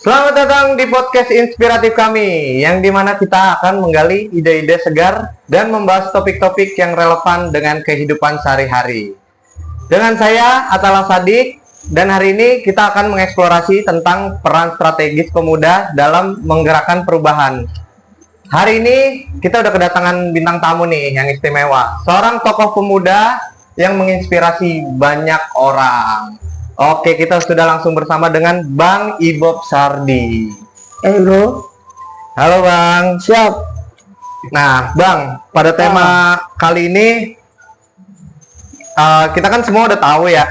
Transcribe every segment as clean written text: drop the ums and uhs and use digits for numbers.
Selamat datang di podcast inspiratif kami, yang dimana kita akan menggali ide-ide segar dan membahas topik-topik yang relevan dengan kehidupan sehari-hari. Dengan saya, Atala Sadik, dan hari ini kita akan mengeksplorasi tentang peran strategis pemuda dalam menggerakkan perubahan. Hari ini kita udah kedatangan bintang tamu nih yang istimewa, seorang tokoh pemuda yang menginspirasi banyak orang. Oke, kita sudah langsung bersama dengan Bang Ibob Sardi. Bro. Halo Bang. Siap. Nah Bang, pada tema kali ini kita kan semua udah tahu ya,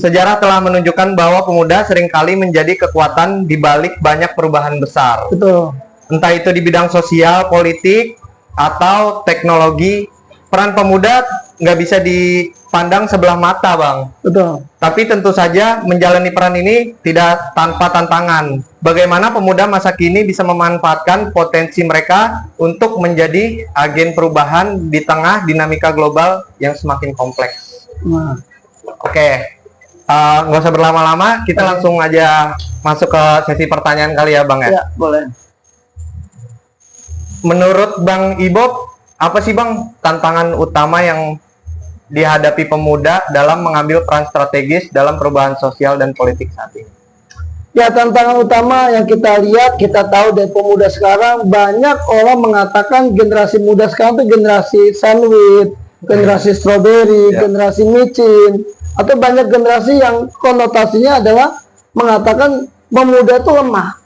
sejarah telah menunjukkan bahwa pemuda seringkali menjadi kekuatan di balik banyak perubahan besar. Betul. Entah itu di bidang sosial, politik, atau teknologi, peran pemuda nggak bisa dipandang sebelah mata, Bang. Betul. Tapi tentu saja menjalani peran ini tidak tanpa tantangan. Bagaimana pemuda masa kini bisa memanfaatkan potensi mereka untuk menjadi agen perubahan di tengah dinamika global yang semakin kompleks. Nah. Oke, nggak usah berlama-lama, kita langsung aja masuk ke sesi pertanyaan kali ya, Bang ya? Ya, boleh. Menurut Bang Ibob, apa sih Bang tantangan utama yang dihadapi pemuda dalam mengambil peran strategis dalam perubahan sosial dan politik saat ini? Ya, tantangan utama yang kita lihat, kita tahu dari pemuda sekarang, banyak orang mengatakan generasi muda sekarang itu generasi sandwich, generasi strawberry, generasi micin, atau banyak generasi yang konotasinya adalah mengatakan pemuda itu lemah,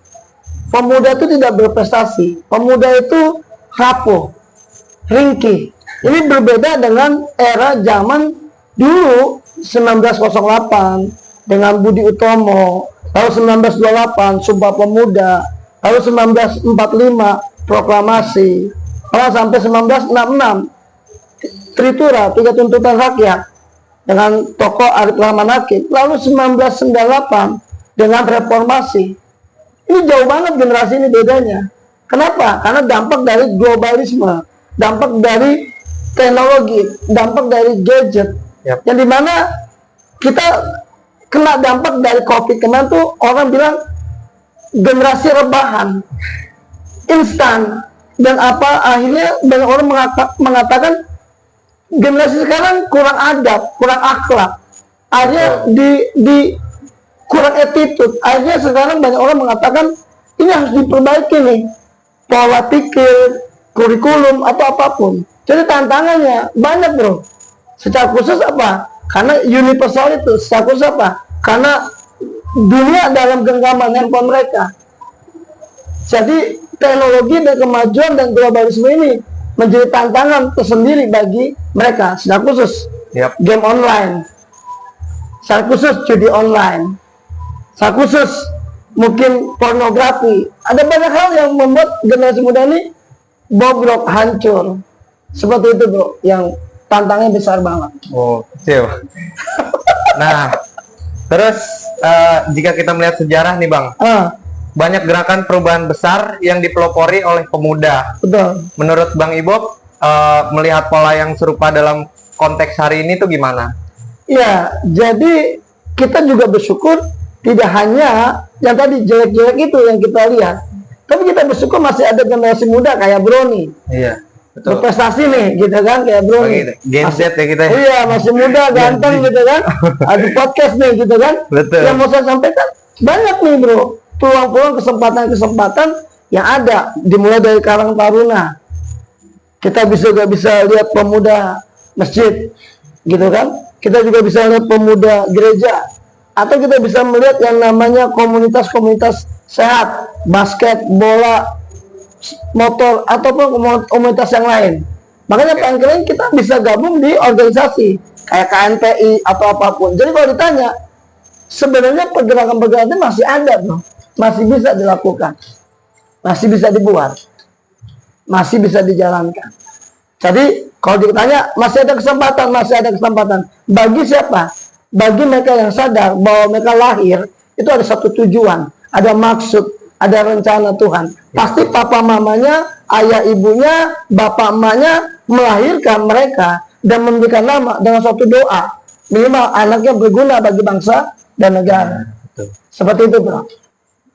pemuda itu tidak berprestasi, pemuda itu rapuh, ringkih. Ini berbeda dengan era zaman dulu 1908 dengan Budi Utomo, lalu 1928 Sumpah Pemuda, lalu 1945 Proklamasi, lalu sampai 1966 Tritura, Tiga Tuntutan Rakyat dengan tokoh Arif Rahman Hakim, lalu 1998 dengan Reformasi. Ini jauh banget generasi ini bedanya. Kenapa? Karena dampak dari globalisme, dampak dari teknologi, dampak dari gadget, yang dimana kita kena dampak dari COVID kemarin tuh orang bilang generasi rebahan, instan, dan apa akhirnya banyak orang mengatakan generasi sekarang kurang adab, kurang akhlak, akhirnya di kurang attitude. Akhirnya sekarang banyak orang mengatakan ini harus diperbaiki nih, pola pikir, kurikulum atau apapun. Jadi tantangannya banyak bro. Secara khusus apa? Karena universal itu. Secara khusus apa? Karena dunia dalam genggaman handphone mereka. Jadi teknologi dan kemajuan dan globalisme ini menjadi tantangan tersendiri bagi mereka. Secara khusus game online, secara khusus judi online, secara khusus mungkin pornografi. Ada banyak hal yang membuat generasi muda ini bobrok, hancur. Seperti itu bro, yang tantangannya besar banget. Oh, siap. Nah, terus jika kita melihat sejarah nih Bang, banyak gerakan perubahan besar yang dipelopori oleh pemuda. Betul. Menurut Bang Ibob, melihat pola yang serupa dalam konteks hari ini tuh gimana? Ya, jadi kita juga bersyukur tidak hanya yang tadi jelek-jelek itu yang kita lihat, tapi kita bersyukur masih ada generasi muda kayak Bro nih. Iya. Betul. Berprestasi nih, gitu kan, kayak Bro nih. Gen Z ya kita. Iya, masih muda, ganteng gitu kan. Ada podcast nih, gitu kan. Betul. Yang mau saya sampaikan banyak nih bro, peluang-peluang kesempatan-kesempatan yang ada, dimulai dari Karang Taruna. Kita juga bisa lihat pemuda masjid, gitu kan. Kita juga bisa lihat pemuda gereja, atau kita bisa melihat yang namanya komunitas-komunitas sehat, basket, bola, motor, ataupun komunitas yang lain. Makanya paling keren kita bisa gabung di organisasi kayak KNPI atau apapun. Jadi kalau ditanya, sebenarnya pergerakan-pergerakan itu masih ada bro, masih bisa dilakukan, masih bisa dibuat, masih bisa dijalankan. Jadi kalau ditanya masih ada kesempatan. Bagi siapa? Bagi mereka yang sadar bahwa mereka lahir itu ada satu tujuan, ada maksud, ada rencana Tuhan. Pasti papa mamanya, ayah ibunya, bapak emaknya melahirkan mereka dan memberikan nama dengan suatu doa. Minimal anaknya berguna bagi bangsa dan negara. Seperti itu bro.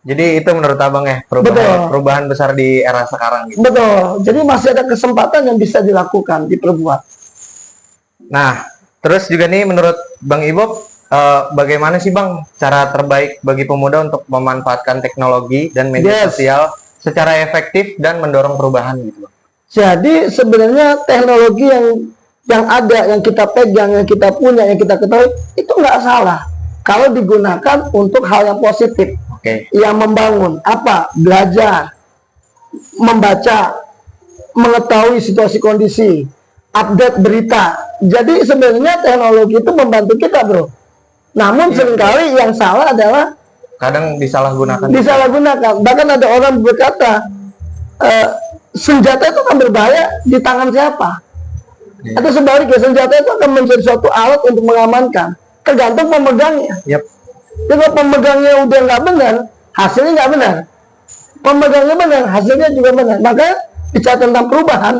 Jadi itu menurut abang ya Betul. perubahan besar di era sekarang gitu. Betul. Jadi masih ada kesempatan yang bisa dilakukan, diperbuat. Nah, terus juga nih menurut Bang Ibob, bagaimana sih Bang cara terbaik bagi pemuda untuk memanfaatkan teknologi dan media Yes. sosial secara efektif dan mendorong perubahan gitu Bang? Jadi sebenarnya teknologi yang ada, yang kita pegang, yang kita punya, yang kita ketahui, itu nggak salah kalau digunakan untuk hal yang positif, Oke. yang membangun. Apa? Belajar, membaca, mengetahui situasi kondisi, update berita. Jadi sebenarnya teknologi itu membantu kita, bro. Namun seringkali yang salah adalah Kadang disalahgunakan. disalahgunakan. Bahkan ada orang berkata, senjata itu akan berbahaya di tangan siapa? Iya. Atau sebaliknya, senjata itu akan menjadi suatu alat untuk mengamankan, tergantung pemegangnya. Yap. Jadi kalau pemegangnya udah nggak benar, hasilnya nggak benar. Pemegangnya benar, hasilnya juga benar. Maka bicara tentang perubahan,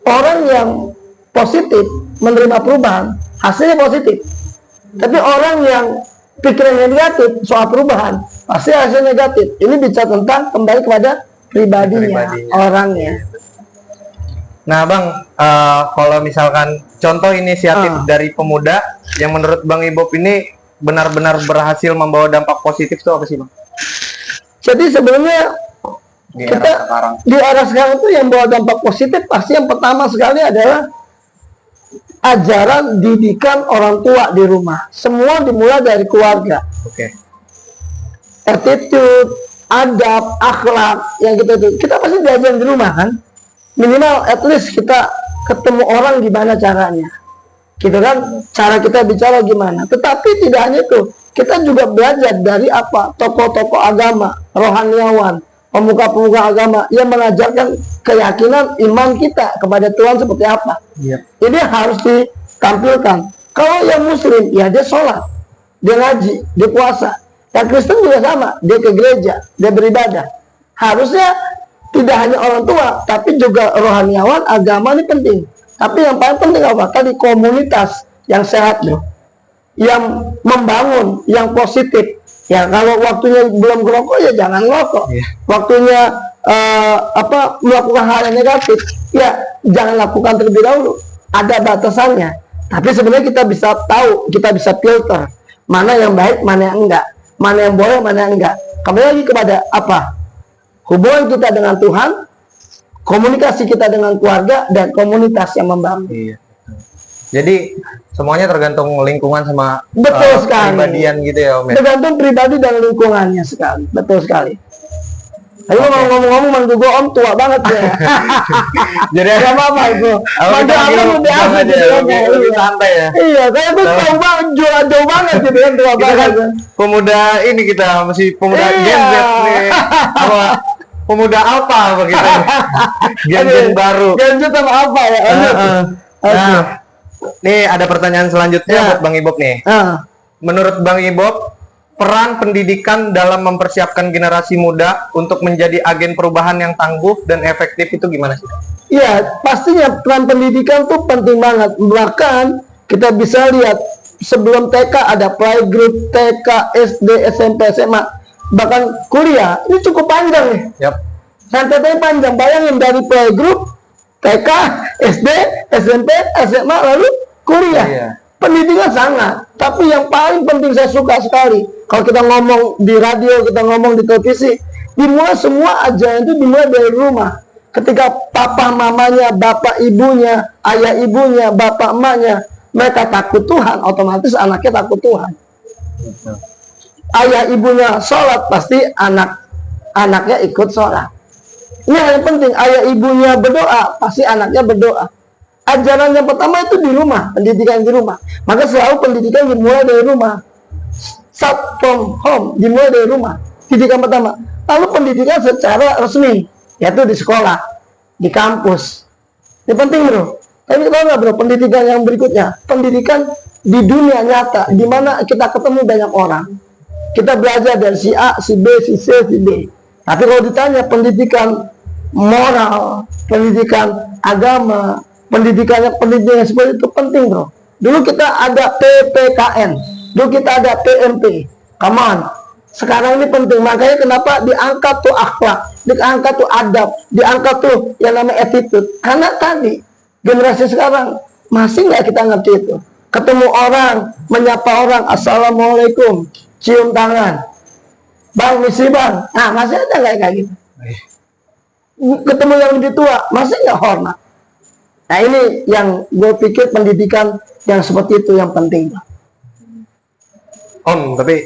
orang yang positif menerima perubahan, hasilnya positif. Tapi orang yang pikirannya negatif soal perubahan, pasti hasilnya negatif. Ini bicara tentang kembali kepada pribadinya, orangnya. Nah Bang, kalau misalkan contoh inisiatif dari pemuda yang menurut Bang Ibob ini benar-benar berhasil membawa dampak positif itu apa sih Bang? Jadi sebenarnya Di kita era sekarang. di era sekarang itu yang bawa dampak positif pasti yang pertama sekali adalah ajaran didikan orang tua di rumah. Semua dimulai dari keluarga. Oke. Attitude, adab, akhlak yang kita pasti belajar di rumah kan. Minimal at least kita ketemu orang gimana caranya, gitu kan, cara kita bicara gimana. Tetapi tidak hanya itu, kita juga belajar dari apa, tokoh-tokoh agama, rohaniawan, pemuka-pemuka agama yang mengajarkan keyakinan iman kita kepada Tuhan seperti apa. Iya. Ini harus ditampilkan. Kalau yang muslim, ya dia sholat, dia ngaji, dia puasa. Yang Kristen juga sama, dia ke gereja, dia beribadah. Harusnya tidak hanya orang tua, tapi juga rohaniawan, agama ini penting. Tapi yang paling penting apa? Tadi komunitas yang sehat loh, yang membangun, yang positif. Ya kalau waktunya belum ngerokok ya jangan ngerokok. Iya. Waktunya melakukan hal yang negatif, ya jangan lakukan terlebih dahulu. Ada batasannya. Tapi sebenarnya kita bisa tahu, kita bisa filter mana yang baik, mana yang enggak, mana yang boleh, mana yang enggak. Kembali lagi kepada apa? Hubungan kita dengan Tuhan, komunikasi kita dengan keluarga, dan komunitas yang membangun. Iya. Jadi semuanya tergantung lingkungan sama Betul sekali. kepribadian gitu ya Om. Tergantung pribadi dan lingkungannya sekali. Betul sekali. Tapi mau ngomong-ngomong manggil gue Om tua banget ya. Jadi Gak apa-apa itu. Manggil Abang lebih asik gitu kan. lebih santai ya. Iya, kayak gue tahu banget, jauh banget gitu kan, tua Kita kan banget. pemuda ini kita masih pemuda Iya. Gen Z nih. Apa pemuda apa begitu. Gen baru. Gen Z sama apa ya? Nah, nih ada pertanyaan selanjutnya Ya. buat Bang Ibob nih. Ah. Menurut Bang Ibob, peran pendidikan dalam mempersiapkan generasi muda untuk menjadi agen perubahan yang tangguh dan efektif itu gimana sih? Iya, pastinya peran pendidikan tuh penting banget. Bahkan kita bisa lihat sebelum TK ada playgroup, TK, SD, SMP, SMA, bahkan kuliah. Ini cukup panjang nih. Yap. Rentetannya panjang. Bayangin dari playgroup, TK, SD, SMP, SMA, lalu kuliah. Iya. Pendidikan sangat. Tapi yang paling penting saya suka sekali, kalau kita ngomong di radio, kita ngomong di televisi, dimulai semua ajaran itu dimulai dari rumah. Ketika papa mamanya, bapak ibunya, ayah ibunya, bapak emaknya, mereka takut Tuhan, otomatis anaknya takut Tuhan. Ayah ibunya sholat, pasti anaknya ikut sholat. Ini yang penting, ayah ibunya berdoa, pasti anaknya berdoa. Ajaran yang pertama itu di rumah, pendidikan di rumah. Maka selalu pendidikan dimulai dari rumah. Start from home, dimulai dari rumah. Pendidikan pertama. Lalu pendidikan secara resmi, yaitu di sekolah, di kampus. Ini penting bro. Tapi tahu nggak bro, pendidikan yang berikutnya, pendidikan di dunia nyata, di mana kita ketemu banyak orang. Kita belajar dari si A, si B, si C, si D. Tapi kalau ditanya pendidikan moral, pendidikan agama, pendidikan seperti itu penting bro. Dulu kita ada PPKN, dulu kita ada PMP. Come on, Sekarang ini penting, makanya kenapa diangkat tuh akhlak, diangkat tuh adab, diangkat tuh yang namanya attitude. Karena tadi generasi sekarang masih nggak kita ngerti itu. Ketemu orang, menyapa orang, assalamualaikum, cium tangan, bang misi bang. Nah masih ada nggak kayak gitu? Ketemu yang lebih tua, masih nggak hormat. Nah ini yang gue pikir pendidikan yang seperti itu yang penting. Om, tapi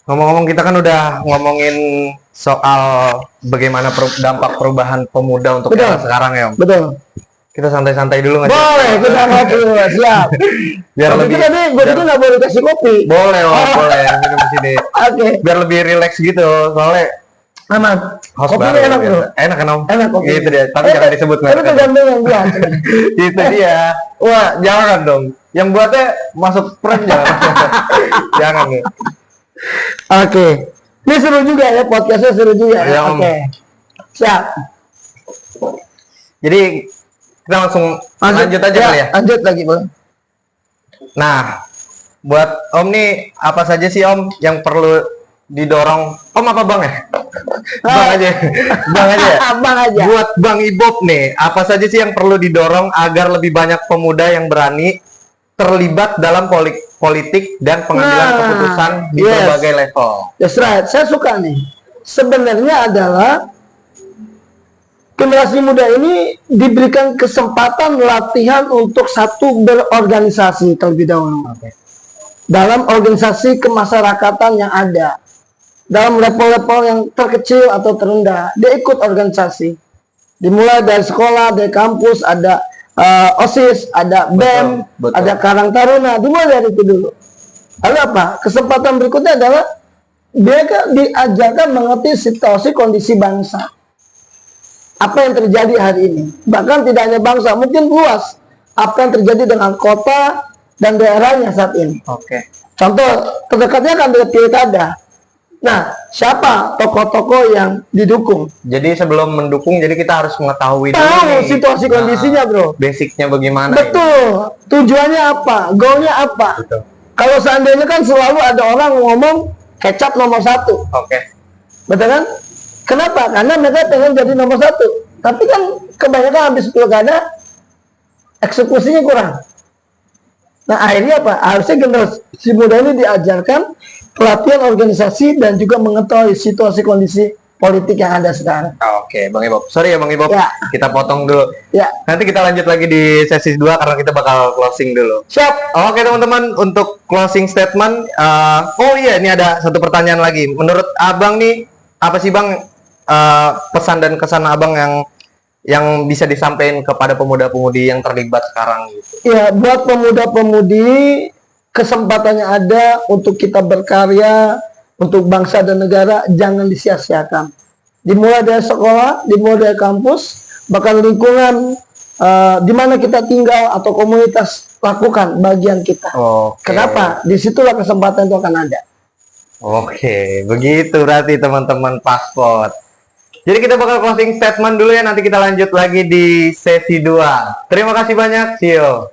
ngomong-ngomong kita kan udah ngomongin soal bagaimana dampak perubahan pemuda untuk Betul. era sekarang ya, Om. Betul. Kita santai-santai dulu nggak? Boleh, kita ngobrol, siap. Biar Tapi lebih. tadi gue juga nggak boleh kasih kopi. Boleh, Om, Oh. boleh minum di sini. Oke, Biar lebih rileks gitu, soalnya aman. host Kopinya baru. enak gitu. bro. Enak kan, Om? Enak kopi. Gitu dia. Tapi jangan disebut Tapi merek. tergantung yang buat. Itu dia. Wah, jangan dong. Yang buatnya masuk frame jangan. Jangan nih. Oke. Ini seru juga ya, podcastnya seru juga. Iya, Om. Oke. Siap. Jadi kita langsung lanjut aja kali ya. Lanjut lagi, boleh. Nah, buat Om nih apa saja sih Om yang perlu didorong? Om apa Bang ya? Bang aja. Bang aja. ya? Abang aja. Buat Bang Ibob nih, apa saja sih yang perlu didorong agar lebih banyak pemuda yang berani terlibat dalam politik dan pengambilan Nah, keputusan di yes. berbagai level? That's right. Saya suka nih. Sebenarnya adalah generasi muda ini diberikan kesempatan latihan untuk satu berorganisasi terlebih dahulu. Oke. Dalam organisasi kemasyarakatan yang ada. Dalam level-level yang terkecil atau terendah, dia ikut organisasi. Dimulai dari sekolah, dari kampus, ada OSIS, ada BEM, betul. ada Karang Taruna, dimulai dari itu dulu. Lalu apa? Kesempatan berikutnya adalah dia diajarkan mengerti situasi kondisi bangsa. Apa yang terjadi hari ini? Bahkan tidak hanya bangsa, mungkin luas. Apa yang terjadi dengan kota dan daerahnya saat ini. Oke. Contoh terdekatnya kan dari pilkada. Nah, siapa tokoh-tokoh yang didukung? Jadi sebelum mendukung, jadi kita harus mengetahui dulu Tahu nih. situasi kondisinya, bro. Basicnya bagaimana? Betul. Tujuannya apa? Goalnya apa? Betul. Kalau seandainya kan selalu ada orang ngomong kecap nomor 1. Oke. Betul kan? Kenapa? Karena mereka pengen jadi nomor 1. Tapi kan kebanyakan habis pilkada eksekusinya kurang. Nah akhirnya apa? Harusnya generasi muda ini diajarkan pelatihan organisasi dan juga mengetahui situasi kondisi politik yang ada sekarang. Oke, Bang Ibob. Sorry ya Bang Ibob. Ya. Kita potong dulu. Ya, Nanti kita lanjut lagi di sesi 2 karena kita bakal closing dulu. siap. Oke teman-teman, untuk closing statement, oh iya ini ada satu pertanyaan lagi. Menurut Abang nih, apa sih Bang pesan dan kesan Abang yang bisa disampaikan kepada pemuda-pemudi yang terlibat sekarang gitu? Ya, buat pemuda-pemudi kesempatannya ada untuk kita berkarya untuk bangsa dan negara, jangan disia-siakan. Dimulai dari sekolah, dimulai dari kampus, bahkan lingkungan di mana kita tinggal atau komunitas, lakukan bagian kita. Oke. Kenapa? Disitulah kesempatan itu akan ada. Oke, begitu berarti teman-teman Pasport. Jadi kita bakal closing statement dulu ya, nanti kita lanjut lagi di sesi 2. Terima kasih banyak, see you.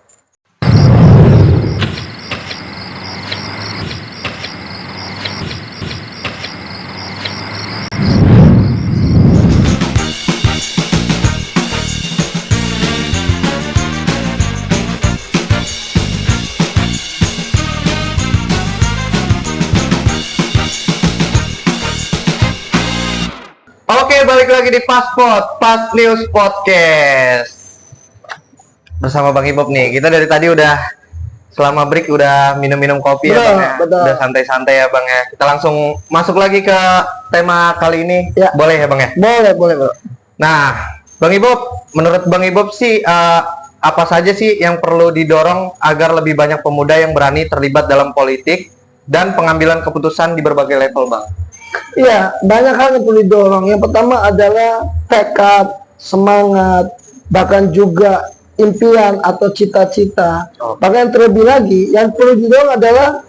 Oke, balik lagi di Pasport, Pas News Podcast. Bersama Bang Ibob nih. Kita dari tadi udah selama break udah minum-minum kopi ya Betul, Bang ya. betul. Udah santai-santai ya Bang ya. Kita langsung masuk lagi ke tema kali ini. Ya. Boleh ya Bang ya? Boleh, boleh, bro. Nah, Bang Ibob, menurut Bang Ibob sih apa saja sih yang perlu didorong agar lebih banyak pemuda yang berani terlibat dalam politik dan pengambilan keputusan di berbagai level, Bang? Iya, banyak hal yang perlu didorong. Yang pertama adalah tekad, semangat, bahkan juga impian atau cita-cita. Oh. Bahkan terlebih lagi, yang perlu didorong adalah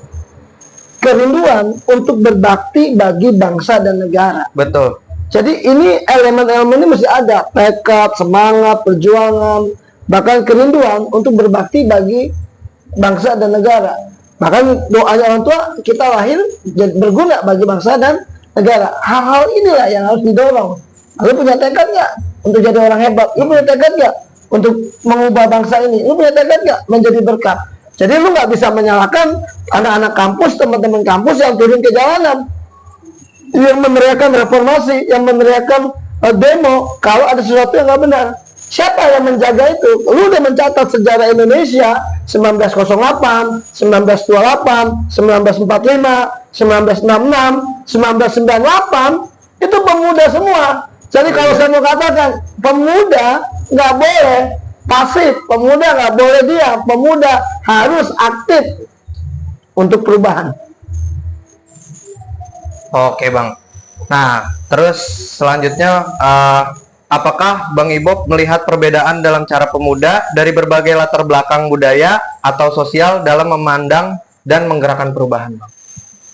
kerinduan untuk berbakti bagi bangsa dan negara. Betul. Jadi ini elemen-elemen ini mesti ada, tekad, semangat, perjuangan, bahkan kerinduan untuk berbakti bagi bangsa dan negara. Bahkan doanya orang tua, kita lahir berguna bagi bangsa dan negara. Hal-hal inilah yang harus didorong. Lu punya tekad nggak untuk jadi orang hebat? Lu punya tekad nggak untuk mengubah bangsa ini? Lu punya tekad nggak menjadi berkah? Jadi lu nggak bisa menyalahkan anak-anak kampus, teman-teman kampus yang turun ke jalanan, yang meneriakan reformasi, yang meneriakan demo kalau ada sesuatu yang nggak benar. Siapa yang menjaga itu? Lu udah mencatat sejarah Indonesia 1908, 1928, 1945, 1966, 1998 itu pemuda semua. Jadi kalau saya mau katakan pemuda nggak boleh pasif, pemuda nggak boleh diam, pemuda harus aktif untuk perubahan. Oke Bang. Nah, terus selanjutnya apakah Bang Ibob melihat perbedaan dalam cara pemuda dari berbagai latar belakang budaya atau sosial dalam memandang dan menggerakkan perubahan, Bang?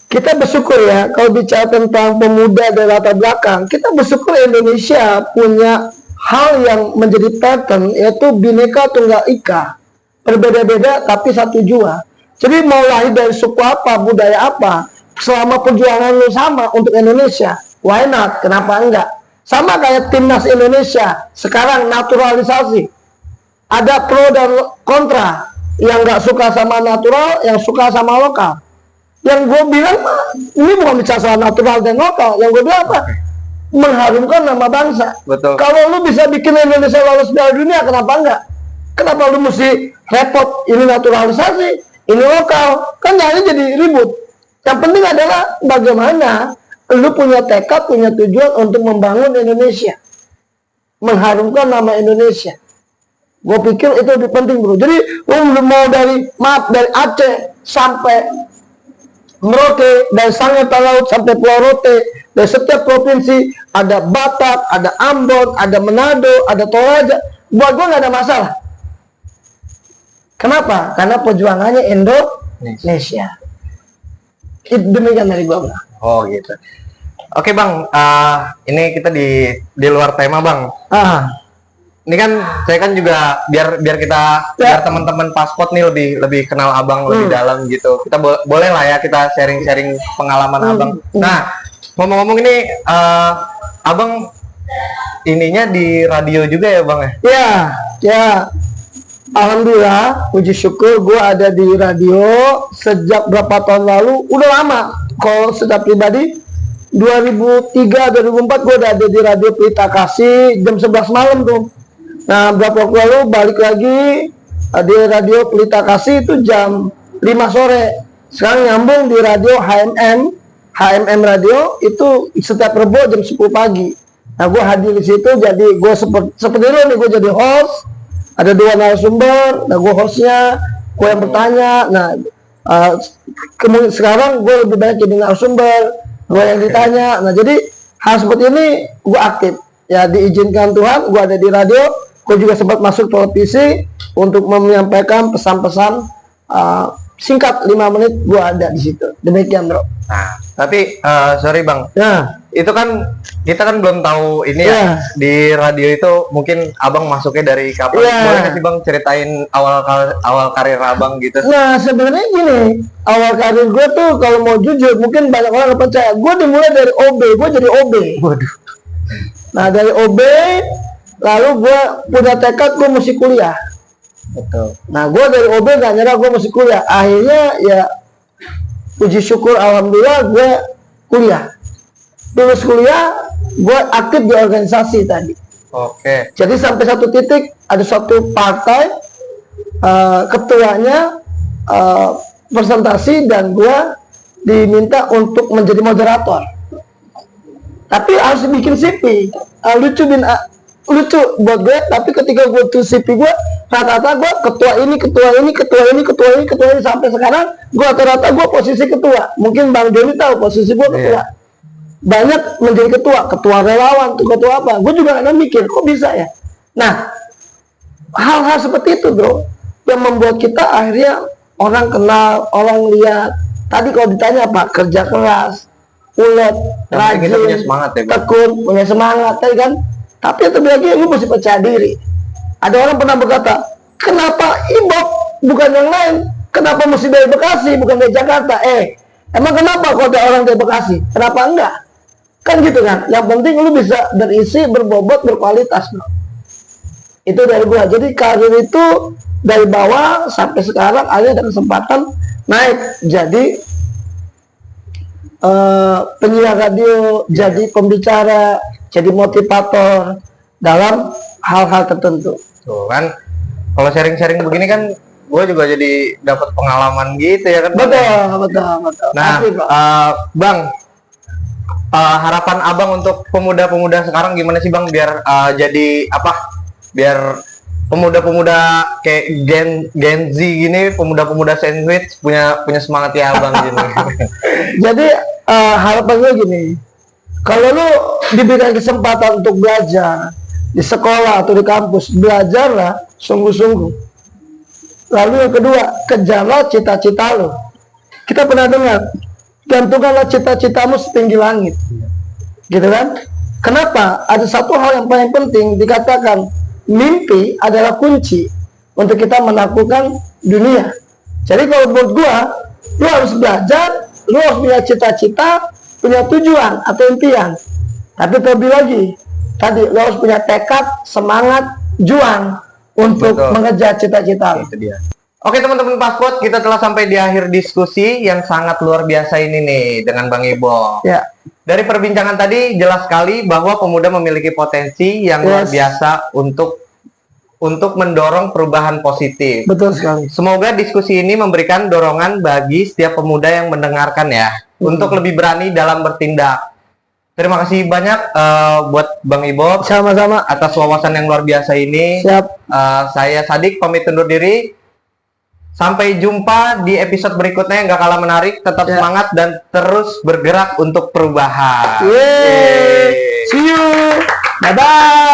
Kita bersyukur ya, kalau bicara tentang pemuda dari latar belakang, kita bersyukur Indonesia punya hal yang menjadi pattern, yaitu Bhinneka Tunggal Ika. Berbeda-beda tapi satu jua. Jadi mau lahir dari suku apa, budaya apa, selama perjuangan lu sama untuk Indonesia, why not? Kenapa enggak? Sama kayak timnas Indonesia sekarang naturalisasi, ada pro dan kontra, yang nggak suka sama natural, yang suka sama lokal. Yang gue bilang ini bukan bicara soal natural dan lokal, yang gue bilang apa? Mengharumkan nama bangsa. Betul. Kalau lu bisa bikin Indonesia lolos Piala Dunia, kenapa enggak? Kenapa lu mesti repot? Ini naturalisasi, ini lokal, kan jadi ribut. Yang penting adalah bagaimana lu punya tekad, punya tujuan untuk membangun Indonesia, mengharumkan nama Indonesia. Gue pikir itu lebih penting, bro. Jadi lu mau dari Aceh sampai Merauke, dari Sangitta Laut sampai Pulau Rote, dari setiap provinsi ada Batak, ada Ambon, ada Manado, ada Toraja. Buat gue nggak ada masalah. Kenapa? Karena perjuangannya Indonesia. Demikian dari gue, bro. Oh gitu. Oke Bang, ini kita di luar tema Bang. Ini kan saya kan juga biar biar teman-teman Paspot nih lebih kenal Abang lebih dalam gitu. Kita boleh lah ya kita sharing-sharing pengalaman Abang. Nah, ngomong-ngomong ini Abang ininya di radio juga ya Bang ya? Ya. Alhamdulillah, puji syukur gue ada di radio sejak berapa tahun lalu, udah lama. Kalau secara pribadi 2003-2004 gue udah ada di radio Pelita Kasih jam 11 malam tuh. Nah berapa waktu lalu balik lagi di radio Pelita Kasih itu jam 5 sore. Sekarang nyambung di radio HMM radio itu setiap Rebo jam 10 pagi. Nah gue hadir di situ, jadi gue seperti lo nih, gue jadi host. Ada 2 narasumber, nah gue hostnya, gue yang bertanya. Nah kemudian sekarang gue lebih banyak jadi narasumber, gue yang ditanya. Nah jadi hal seperti ini gue aktif ya, diizinkan Tuhan. Gue ada di radio, gue juga sempat masuk televisi untuk menyampaikan pesan-pesan singkat 5 menit, gue ada di situ. Demikian bro. Nah tapi sorry Bang, Nah itu kan kita kan belum tahu ini ya di radio itu mungkin Abang masuknya dari kapan? Boleh nggak sih Bang ceritain awal karir Abang gitu? Nah sebenarnya gini, awal karir gue tuh kalau mau jujur mungkin banyak orang nggak percaya. Gue dimulai dari OB, gue jadi OB. Waduh. Nah dari OB, lalu gue punya tekad gue mesti kuliah. Betul. Nah gue dari OB gak nyerah, gue mesti kuliah. Akhirnya ya puji syukur alhamdulillah gue kuliah. Lulus kuliah, gue aktif di organisasi tadi. Oke. Jadi sampai satu titik ada suatu partai, ketuanya presentasi dan gue diminta untuk menjadi moderator. Tapi harus bikin CV. Lucu buat gue. Tapi ketika gue tuh CV gue, rata-rata gue ketua ini sampai sekarang gue rata-rata gue posisi ketua. Mungkin Bang Joni tahu posisi gue ketua. Banyak menjadi ketua relawan, ketua apa. Gue juga kadang mikir, kok bisa ya? Nah, hal-hal seperti itu bro, yang membuat kita akhirnya orang kenal, orang lihat. Tadi kalau ditanya apa, kerja keras, ulet, rajin, punya semangat ya, tekun, punya semangat, kan? Tapi itu lagi lu mesti percaya diri. Ada orang pernah berkata, kenapa Ibob bukan yang lain? Kenapa mesti dari Bekasi bukan dari Jakarta? Emang kenapa kalau ada orang dari Bekasi? Kenapa enggak? Kan gitu kan. Yang penting lu bisa berisi, berbobot, berkualitas, bro. Itu dari gua. Jadi karir itu dari bawah sampai sekarang ada kesempatan naik jadi penyiar radio, jadi pembicara, jadi motivator dalam hal-hal tertentu. Tuh kan, kalau sharing-sharing begini kan, gue juga jadi dapat pengalaman gitu ya kan. Betul. Nah, Bang, harapan Abang untuk pemuda-pemuda sekarang gimana sih Bang, biar jadi apa? Biar pemuda-pemuda kayak Gen Z gini, pemuda-pemuda sandwich punya semangat ya Abang gini. Jadi harapan gue gini, kalau lu diberikan kesempatan untuk belajar di sekolah atau di kampus, belajarlah sungguh-sungguh. Lalu yang kedua, kejarlah cita-cita lu. Kita pernah dengar, gantungkanlah cita-citamu setinggi langit, gitu kan? Kenapa? Ada satu hal yang paling penting dikatakan, mimpi adalah kunci untuk kita menaklukkan dunia. Jadi kalau menurut gua, lu harus belajar, lu harus punya cita-cita, punya tujuan atau impian. Tapi terlebih lagi, tadi lu harus punya tekad, semangat, juang untuk mengejar cita-cita. Itu dia. Oke teman-teman Paspot, kita telah sampai di akhir diskusi yang sangat luar biasa ini nih dengan Bang Ibo. Ya. Dari perbincangan tadi jelas sekali bahwa pemuda memiliki potensi yang luar biasa untuk mendorong perubahan positif. Betul sekali. Semoga diskusi ini memberikan dorongan bagi setiap pemuda yang mendengarkan ya, untuk lebih berani dalam bertindak. Terima kasih banyak buat Bang Ibo. Sama-sama. Atas wawasan yang luar biasa ini. Siap. Saya Sadik pamit undur diri. Sampai jumpa di episode berikutnya yang gak kalah menarik. Tetap semangat dan terus bergerak untuk perubahan. Yeay. See you. Bye-bye.